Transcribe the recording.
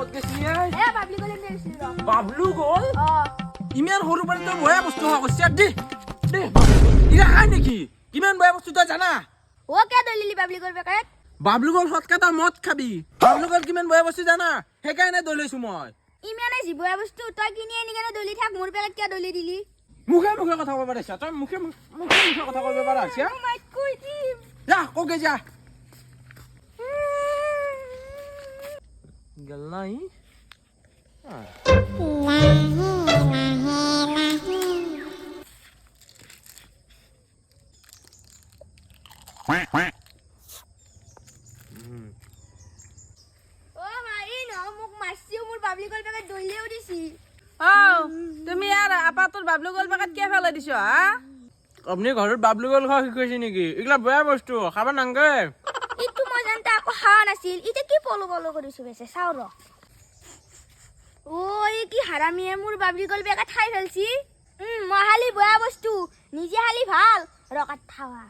ক'ত গৈছিলি এ বাবলি গলে নেছিলি ৰ বাবলু গ'ল অ ইমান সৰু পৰা তই বয়া বস্তু হোৱা কৈছে দে দে ইৰা খাই নেকি কিমান বয়া বস্তু তই জানা ও কে দলিলি বাবলি গল বেকাত বাবলু গ'ল ফটকা তই মদ খাবি বাবলু গ'ল কিমান বয়া বস্তু জানা সেইকাৰণে দলৈছো মই ইমানে জিবয়া বস্তু তই কিনি আনি কেনে দলি থাক মোৰ বেলেগ কিয় দলি দিলি মুখে মুখে কথা ক'ব পাৰিছা তই মুখে মুখে কথা ক'ব পাৰিছা মাই কৈ দিম যা ককে যা গলাই Quack, quack. ও মাৰি ন মোক মাছিও মোৰ বাবলি গল বেকাত দলিও দিছি তুমি আৰ আপা তোৰ বাবলু গোল পাকাত কে ফেলে দিছ হা আপুনি ঘৰত বাবলু গ'ল খোৱা শিকাইছে নেকি এইগিলা বেয়া বস্তু খাব নাংগে ইটো মই জানতে আকৌ খাৱা নাছিল ইতে কি পলো পলো কৰিছো বেছে চাও ৰ ও এই কি হাৰামিয়ে মোৰ বাবলি গল বেকাত খাই ফেলছি মই হালি বয়া বস্তু নিজে হালি ভাল ৰকাত খাৱা